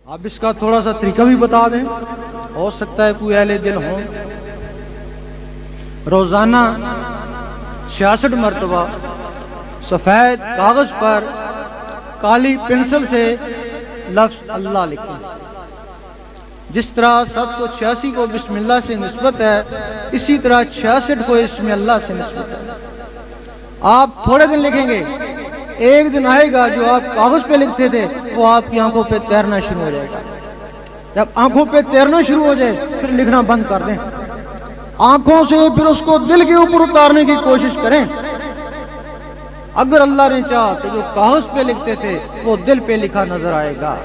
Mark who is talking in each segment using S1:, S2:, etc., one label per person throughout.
S1: آپ اس کا تھوڑا سا طریقہ بھی بتا دیں، ہو سکتا ہے کوئی اہل دل ہوں۔ روزانہ 66 مرتبہ سفید کاغذ پر کالی پنسل سے لفظ اللہ لکھیں۔ جس طرح 786 کو بسم اللہ سے نسبت ہے، اسی طرح 66 کو اسم اللہ سے نسبت ہے۔ آپ تھوڑے دن لکھیں گے، ایک دن آئے گا جو آپ کاغذ پہ لکھتے تھے وہ آپ کی آنکھوں پہ تیرنا شروع ہو جائے گا۔ جب آنکھوں پہ تیرنا شروع ہو جائے پھر لکھنا بند کر دیں، آنکھوں سے پھر اس کو دل کے اوپر اتارنے کی کوشش کریں۔ اگر اللہ نے چاہا تو جو کاغذ پہ لکھتے تھے وہ دل پہ لکھا نظر آئے گا۔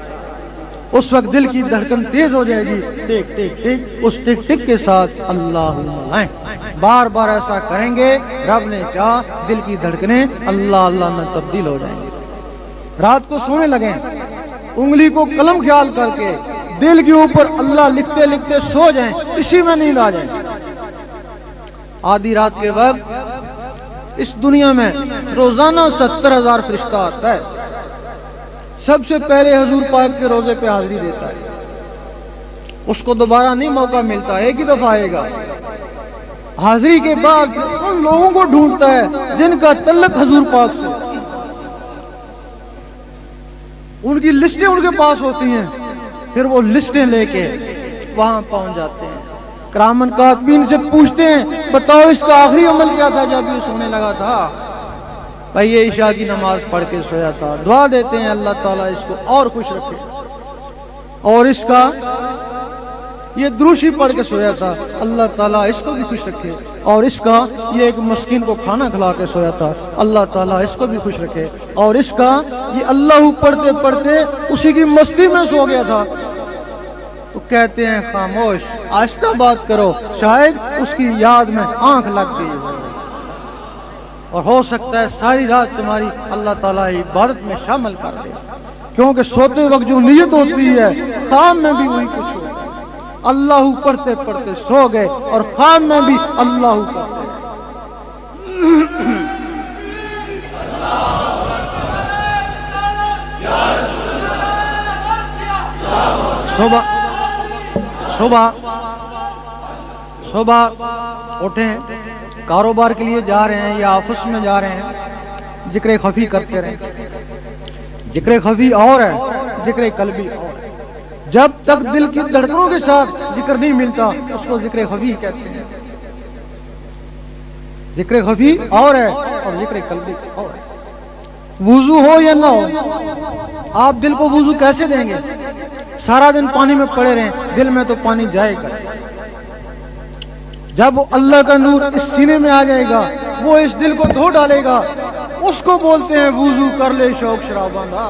S1: اس وقت دل کی دھڑکن تیز ہو جائے گی، ٹک ٹک ٹک، اس ٹک ٹک کے ساتھ اللہم لائیں۔ بار بار ایسا کریں گے، رب نے چاہا دل کی دھڑکنیں اللہ اللہ میں تبدیل ہو جائیں گے۔ رات کو سونے لگیں، انگلی کو قلم خیال کر کے دل کے اوپر اللہ لکھتے لکھتے سو جائیں، اسی میں نیند آ جائیں۔ آدھی رات کے وقت اس دنیا میں روزانہ 70,000 فرشتہ آتا ہے، سب سے پہلے حضور پاک کے روزے پہ حاضری دیتا ہے۔ اس کو دوبارہ نہیں موقع ملتا، ایک ہی دفعہ آئے گا۔ حاضری کے بعد ان لوگوں کو ڈھونڈتا ہے جن کا تعلق حضور پاک سے، ان کی لسٹیں ان کے پاس ہوتی ہیں، پھر وہ لسٹیں لے کے وہاں پہنچ جاتے ہیں۔ کرامن کاتبین سے پوچھتے ہیں بتاؤ اس کا آخری عمل کیا تھا جب یہ سونے لگا تھا؟ بھائی یہ عشاء کی نماز پڑھ کے سویا تھا۔ دعا دیتے ہیں اللہ تعالیٰ اس کو اور خوش رکھے، اور اس کا یہ دروشی پڑھ کے سویا تھا، اللہ تعالیٰ اس کو بھی خوش رکھے، اور اس کا یہ ایک مسکین کو کھانا کھلا کے سویا تھا، اللہ تعالیٰ اس کو بھی خوش رکھے، اور اس کا یہ اللہ پڑھتے پڑھتے اسی کی مستی میں سو گیا تھا۔ وہ کہتے ہیں خاموش، آہستہ بات کرو، شاید اس کی یاد میں آنکھ لگ گئی ہے، اور ہو سکتا ہے ساری رات تمہاری اللہ تعالیٰ عبادت میں شامل کر دے، کیونکہ سوتے وقت جو نیت ہوتی ہے خواب میں بھی وہی کچھ ہوتا ہے۔ اللہ پڑھتے پڑھتے سو گئے اور خواب میں بھی اللہ پڑھتے۔ صبح اٹھیں، کاروبار کے لیے جا رہے ہیں یا آفس میں جا رہے ہیں، ذکر خفی کرتے رہیں۔ ذکر خفی اور ہے، ذکر قلبی اور ہے۔ جب تک دل کی دھڑکنوں کے ساتھ ذکر نہیں ملتا اس کو ذکر خفی کہتے ہیں۔ ذکر خفی اور ہے اور ذکر قلبی اور ہے۔ وضو ہو یا نہ ہو، آپ دل کو وضو کیسے دیں گے؟ سارا دن پانی میں پڑے رہیں، دل میں تو پانی جائے گا۔ جب اللہ کا نور اس سینے میں آ جائے گا وہ اس دل کو دھو ڈالے گا، اس کو بولتے ہیں وضو کر لے شوق شراباندھا۔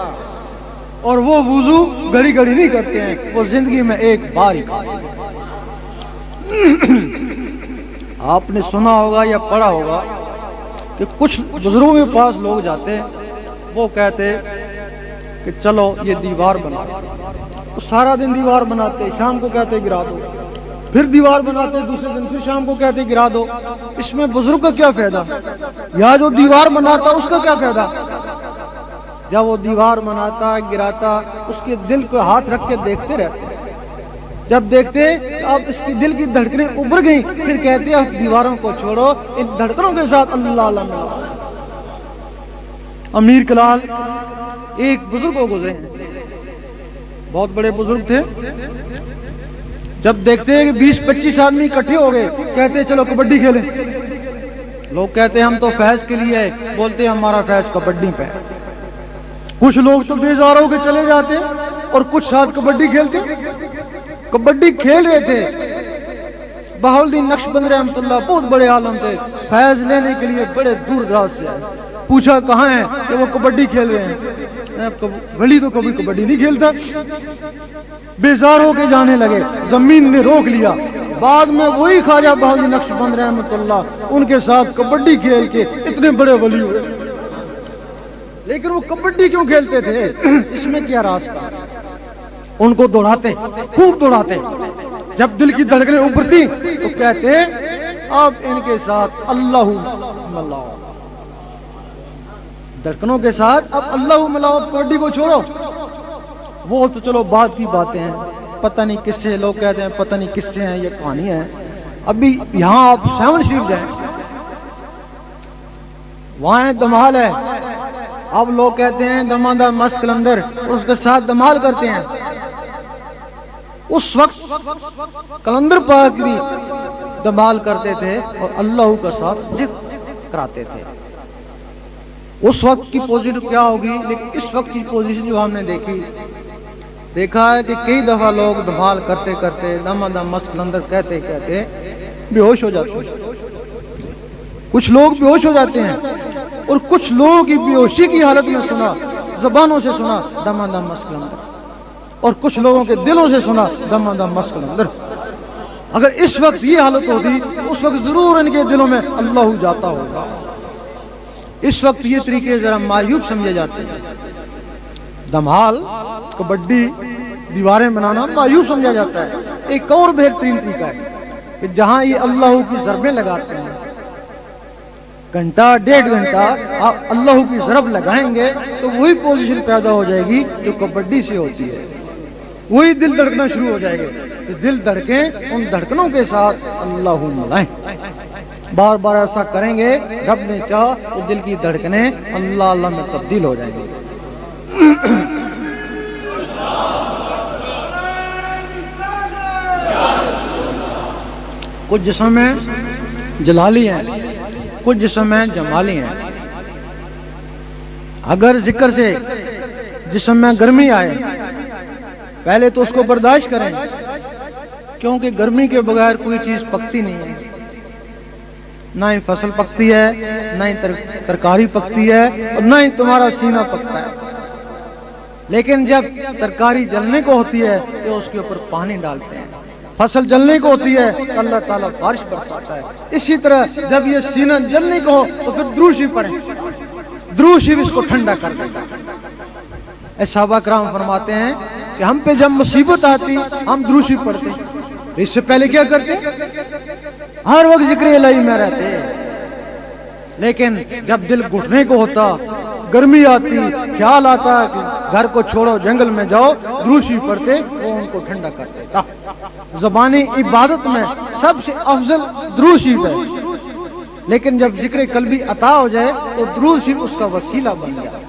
S1: اور وہ وضو گھڑی گھڑی نہیں کرتے ہیں، وہ زندگی میں ایک بار ہی کرتے ہیں۔ آپ نے سنا ہوگا یا پڑھا ہوگا کہ کچھ بزرگوں کے پاس لوگ جاتے ہیں، وہ کہتے کہ چلو یہ دیوار بنا، وہ سارا دن دیوار بناتے، شام کو کہتے گرا دو، پھر دیوار بناتے دوسرے دن، پھر شام کو کہتے گرا دو۔ اس میں بزرگ کا کیا فائدہ؟ یا جو دیوار بناتا اس کا کیا فائدہ؟ جب وہ دیوار بناتا گراتا اس کے دل کو ہاتھ رکھ کے دیکھتے رہتے، جب دیکھتے اب اس کی دل کی دھڑکنیں ابھر گئیں، پھر کہتے اب دیواروں کو چھوڑو، ان دھڑکنوں کے ساتھ اللہ اللہ ملاؤ۔ امیر کلال ایک بزرگ کو گزرے ہیں، بہت بڑے بزرگ تھے۔ جب دیکھتے ہیں کہ 20-25 آدمی اکٹھے ہو گئے، کہتے چلو کبڈی کھیلیں۔ لوگ کہتے ہم تو فیض کے لیے ہے، بولتے ہمارا فیض کبڈی پہ ہے۔ کچھ لوگ تو بیزار ہو کے چلے جاتے اور کچھ ساتھ کبڈی کھیلتے۔ کبڈی کھیل رہے تھے، بہاؤالدین نقشبند رحمۃ اللہ بہت بڑے عالم تھے، فیض لینے کے لیے بڑے دور دراز سے آئے۔ پوچھا کہاں ہیں؟ کہ وہ کبڈی کھیل رہے ہیں۔ ولی تو کبھی کبڈی نہیں کھیلتا۔ بیزار ہو کے جانے لگے، زمین نے روک لیا۔ بعد میں وہی خواجہ بہاؤالدین نقشبند رحمۃ اللہ ان کے ساتھ کبڈی کھیل کے اتنے بڑے ولی ہوئے۔ لیکن وہ کبڈی کیوں کھیلتے تھے؟ اس میں کیا راز تھا؟ ان کو دوڑاتے، خوب دوڑاتے، جب دل کی دھڑکنیں ابھرتی تو کہتے اب ان کے ساتھ اللہ ملاؤ، دھڑکنوں کے ساتھ اب اللہ ملاؤ، کبڈی کو چھوڑو۔ وہ تو چلو بعد کی باتیں ہیں، پتہ نہیں کس سے، لوگ کہتے ہیں پتہ نہیں کس سے ہیں، یہ کہانی ہے۔ ابھی یہاں آپ 7 شریف جائیں، وہاں دمال ہے، اب لوگ کہتے ہیں دمادہ مست کلندر، اور اس کے ساتھ دمال کرتے ہیں۔ اس وقت کلندر پاک بھی دمال کرتے تھے اور اللہ کا ساتھ ذکر کراتے تھے۔ اس وقت کی پوزیشن کیا ہوگی، لیکن اس وقت کی پوزیشن جو ہم نے دیکھا ہے کہ کئی دفعہ لوگ دمال کرتے کرتے دمادہ مست کلندر کہتے کہتے بے ہوش ہو جاتے ہیں۔ کچھ لوگ بے ہوش ہو جاتے ہیں، اور کچھ لوگوں کی بے ہوشی کی حالت میں سنا، زبانوں سے سنا دمادہ مست کلندر، اور کچھ لوگوں کے دلوں سے سنا دمادہ مست کلندر۔ اگر اس وقت یہ حالت ہوتی تو اس وقت ضرور ان کے دلوں میں اللہ جاتا ہوگا۔ اس وقت یہ طریقے ذرا معیوب سمجھے جاتے ہیں، دمال، کبڈی، دیواریں بنانا معیوب سمجھا جاتا ہے۔ ایک اور بہترین طریقہ ہے کہ جہاں یہ اللہ کی ضربیں لگاتے ہیں، گھنٹہ 1.5 گھنٹہ آپ اللہ کی ضرب لگائیں گے تو وہی پوزیشن پیدا ہو جائے گی جو کبڈی سے ہوتی ہے، وہی دل دھڑکنا شروع ہو جائے گا کہ دل دھڑکیں، ان دھڑکنوں کے ساتھ اللہ ملائیں۔ بار بار ایسا کریں گے، رب نے چاہا تو دل کی دھڑکنیں اللہ اللہ میں تبدیل ہو جائیں گے۔ کچھ جسم میں جلالی ہیں، کچھ جسم میں جمالی ہیں۔ اگر ذکر سے جسم میں گرمی آئے پہلے تو اس کو برداشت کریں، کیونکہ گرمی کے بغیر کوئی چیز پکتی نہیں ہے، نہ ہی فصل پکتی ہے، نہ ہی ترکاری پکتی ہے، اور نہ ہی تمہارا سینہ پکتا ہے۔ لیکن جب ترکاری جلنے کو ہوتی ہے تو اس کے اوپر پانی ڈالتے ہیں، فصل جلنے کو ہوتی ہے تو اللہ تعالیٰ بارش برساتا ہے۔ اسی طرح جب یہ سینہ جلنے کو ہو تو پھر درود شریف پڑھیں، درود شریف اس کو ٹھنڈا کر دیتا ہے۔ صحابہ کرام فرماتے ہیں کہ ہم پہ جب مصیبت آتی ہم درود شریف پڑھتے، اس سے پہلے کیا کرتے؟ ہر وقت ذکر الہی میں رہتے۔ لیکن جب دل گھٹنے کو ہوتا، گرمی آتی، خیال آتا کہ گھر کو چھوڑو جنگل میں جاؤ، درود شریف پڑھتے، وہ ان کو ٹھنڈا کر دیتا۔ زبانی عبادت میں سب سے افضل درود شریف ہے، لیکن جب ذکر قلبی عطا ہو جائے تو درود شریف اس کا وسیلہ بن جائے۔